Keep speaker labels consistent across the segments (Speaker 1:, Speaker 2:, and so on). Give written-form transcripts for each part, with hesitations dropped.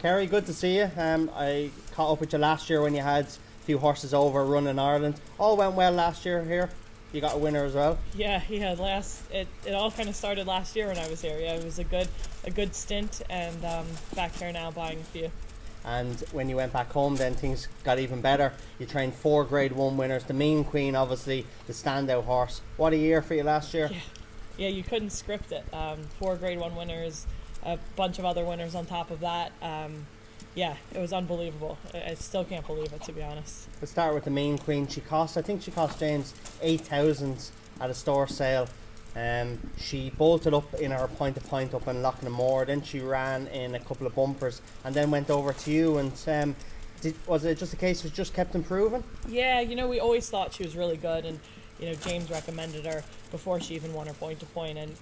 Speaker 1: Keri, good to see you. I caught up with you last year when you had a few horses over running Ireland. All went well last year here. You got a winner as well.
Speaker 2: Yeah. It all kind of started last year when I was here. Yeah, it was a good stint, and back here now buying a few.
Speaker 1: And when you went back home, then things got even better. You trained 4 Grade 1 winners. The Mean Queen, obviously, the standout horse. What a year for you last year.
Speaker 2: Yeah, you couldn't script it. 4 Grade 1 winners, a bunch of other winners on top of that. Yeah, it was unbelievable. I still can't believe it, to be honest.
Speaker 1: Let's start with the Mean Queen. I think she cost James 8,000 at a store sale. She bolted up in her point up in Loughnamore. Then she ran in a couple of bumpers and then went over to you. And was it just a case of just kept improving?
Speaker 2: Yeah, we always thought she was really good, and James recommended her before she even won her point to point, and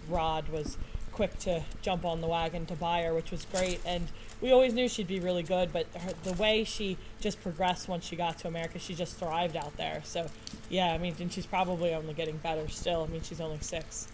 Speaker 2: Rod was quick to jump on the wagon to buy her, which was great. And we always knew she'd be really good, but the way she just progressed once she got to America, she just thrived out there. So yeah, and she's probably only getting better still. She's only 6.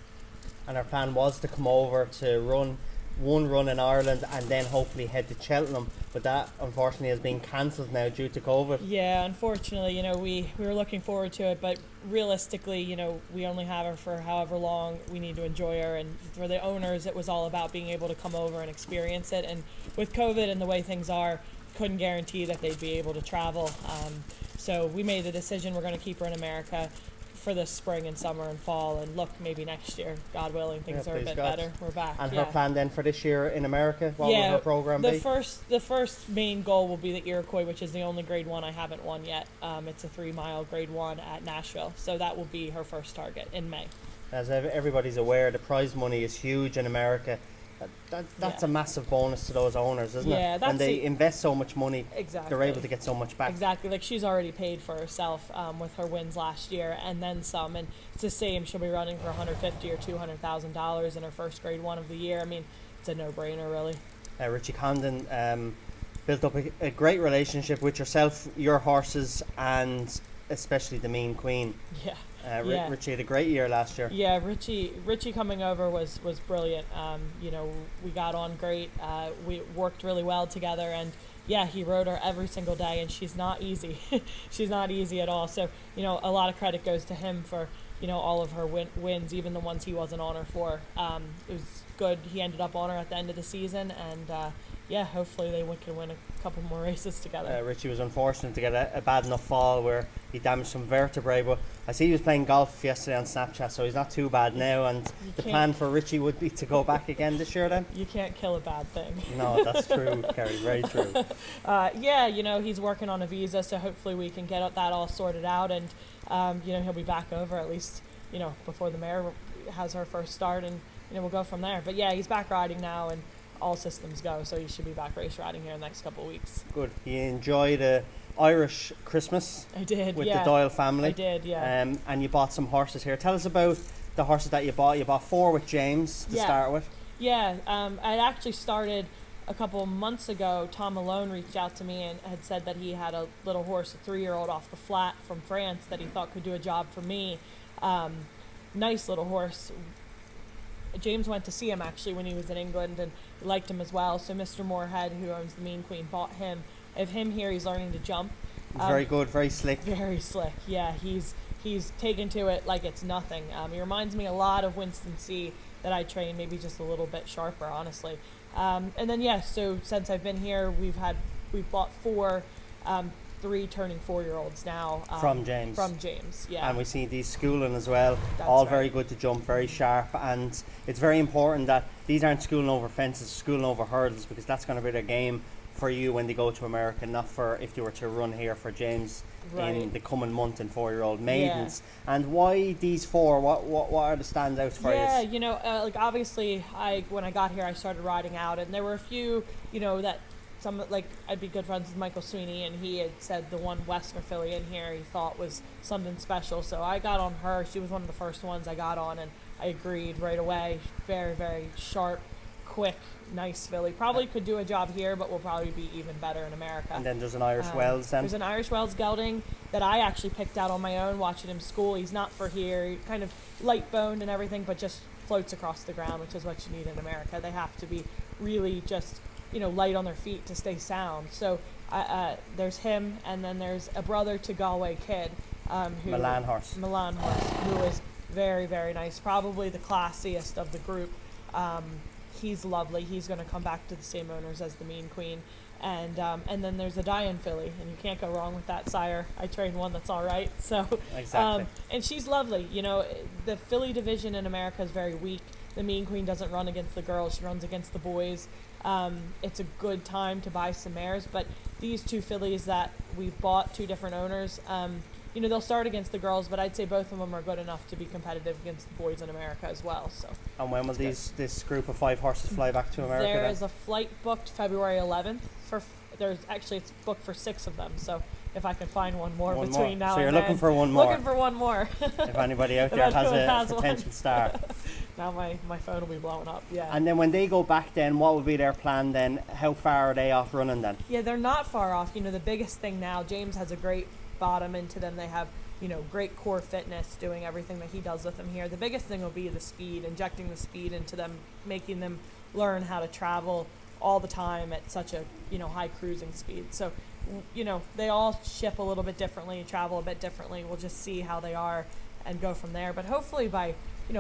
Speaker 1: And her plan was to come over to run one run in Ireland and then hopefully head to Cheltenham, but that unfortunately has been cancelled now due to COVID.
Speaker 2: Yeah, unfortunately, we were looking forward to it, but realistically, we only have her for however long. We need to enjoy her, and for the owners, it was all about being able to come over and experience it. And with COVID and the way things are, couldn't guarantee that they'd be able to travel. So we made the decision we're going to keep her in America for the spring and summer and fall, and look, maybe next year, God willing, things are a bit better. We're back.
Speaker 1: And her plan then for this year in America, what will her program be?
Speaker 2: The first main goal will be the Iroquois, which is the only Grade 1 I haven't won yet. It's a 3-mile Grade 1 at Nashville, so that will be her first target in May.
Speaker 1: As everybody's aware, the prize money is huge in America. That's a massive bonus to those owners, isn't it? When they invest so much money, they're able to get so much back.
Speaker 2: Exactly. Like, she's already paid for herself with her wins last year and then some. And it's the same. She'll be running for $150,000 or $200,000 in her first Grade 1 of the year. It's a no-brainer, really.
Speaker 1: Richie Condon built up a great relationship with yourself, your horses, and especially the Mean Queen.
Speaker 2: Yeah.
Speaker 1: Richie had a great year last year.
Speaker 2: Yeah, Richie coming over was brilliant. We got on great. We worked really well together, and yeah, he rode her every single day, and she's not easy. She's not easy at all. So a lot of credit goes to him for all of her wins, even the ones he wasn't on her for. It was good. He ended up on her at the end of the season, and hopefully they can win a couple more races together.
Speaker 1: Richie was unfortunate to get a bad enough fall where he damaged some vertebrae, but I see he was playing golf yesterday on Snapchat, so he's not too bad now. And the plan for Richie would be to go back again this year then?
Speaker 2: You can't kill a bad thing.
Speaker 1: No, that's true, Keri, very true.
Speaker 2: He's working on a visa, so hopefully we can get that all sorted out, and he'll be back over at least before the mare has her first start, and we'll go from there. But yeah, he's back riding now, and all systems go, so you should be back race riding here in the next couple of weeks. Good.
Speaker 1: You enjoyed a Irish Christmas?
Speaker 2: I did,
Speaker 1: with the Doyle family.
Speaker 2: I did, yeah.
Speaker 1: And you bought some horses here. Tell us about the horses that you bought. You bought 4 with James to start with.
Speaker 2: Yeah, I actually started a couple of months ago. Tom Malone reached out to me and had said that he had a little horse, a 3-year-old off the flat from France that he thought could do a job for me. Nice little horse. James went to see him actually when he was in England and liked him as well. So Mr. Moorhead, who owns the Mean Queen, bought him. Of him here, he's learning to jump.
Speaker 1: Very good, very slick.
Speaker 2: Very slick. Yeah, he's taken to it like it's nothing. He reminds me a lot of Winston C. that I train, maybe just a little bit sharper, honestly. And then so since I've been here, we've bought 4. 3 turning 4-year-olds now.
Speaker 1: From James.
Speaker 2: From James, yeah.
Speaker 1: And we see these schooling as well.
Speaker 2: That's
Speaker 1: all
Speaker 2: right.
Speaker 1: Very good to jump, very sharp. And it's very important that these aren't schooling over fences, schooling over hurdles, because that's going to be their game for you when they go to America, not for if they were to run here for James in the coming month in 4-year-old maidens. Yeah. And why these 4? What are the standouts for you?
Speaker 2: Yeah, obviously, when I got here, I started riding out, and there were a few, that I'd be good friends with Michael Sweeney, and he had said the one Western filly in here he thought was something special. So I got on her. She was one of the first ones I got on, and I agreed right away. Very, very sharp, quick, nice filly. Probably could do a job here, but will probably be even better in America.
Speaker 1: And then there's an Irish Wells then?
Speaker 2: There's an Irish Wells gelding that I actually picked out on my own watching him school. He's not for here. He's kind of light-boned and everything, but just floats across the ground, which is what you need in America. They have to be really just light on their feet to stay sound. So there's him, and then there's a brother to Galway Kid,
Speaker 1: Milan horse,
Speaker 2: who is very, very nice, probably the classiest of the group. He's lovely. He's going to come back to the same owners as the Mean Queen. And then there's a Diane filly, and you can't go wrong with that sire. I trained one that's all right. So
Speaker 1: exactly.
Speaker 2: And she's lovely. The filly division in America is very weak. The Mean Queen doesn't run against the girls; she runs against the boys. It's a good time to buy some mares, but these two fillies that we've bought, two different owners, they'll start against the girls, but I'd say both of them are good enough to be competitive against the boys in America as well. So. And
Speaker 1: when will this group of 5 horses fly back to America?
Speaker 2: There is a flight booked February 11th. It's booked for 6 of them. So if I can find one more now and then.
Speaker 1: So you're looking for one more.
Speaker 2: Looking for one more.
Speaker 1: If anybody out there has a potential star.
Speaker 2: Now my phone will be blowing up. Yeah.
Speaker 1: And then when they go back, then what will be their plan? Then how far are they off running then?
Speaker 2: Yeah, they're not far off. The biggest thing now, James has a great bottom into them. They have great core fitness, doing everything that he does with them here. The biggest thing will be the speed, injecting the speed into them, making them learn how to travel all the time at such a high cruising speed. So they all ship a little bit differently, travel a bit differently. We'll just see how they are and go from there. But hopefully by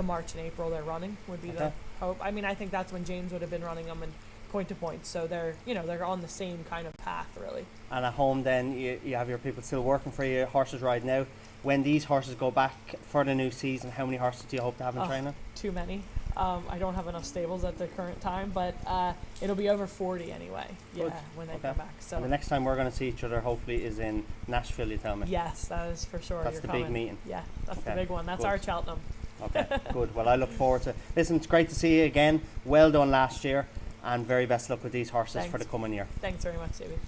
Speaker 2: March and April they're running would be the hope. I mean, I think that's when James would have been running them in point to point, so they're on the same kind of path really. And
Speaker 1: at home then you have your people still working for you, horses riding out. When these horses go back for the new season, how many horses do you hope to have in training?
Speaker 2: Too many. I don't have enough stables at the current time, but it'll be over 40 anyway.
Speaker 1: Good.
Speaker 2: Yeah, when they come back. So
Speaker 1: and the next time we're going to see each other hopefully is in Nashville, you tell me.
Speaker 2: Yes, that is for sure.
Speaker 1: That's the big meeting.
Speaker 2: Yeah, that's the big one. That's our Cheltenham.
Speaker 1: Okay, good. Well, I look forward to it. Listen, it's great to see you again. Well done last year, and very best luck with these horses for the coming year.
Speaker 2: Thanks very much, David.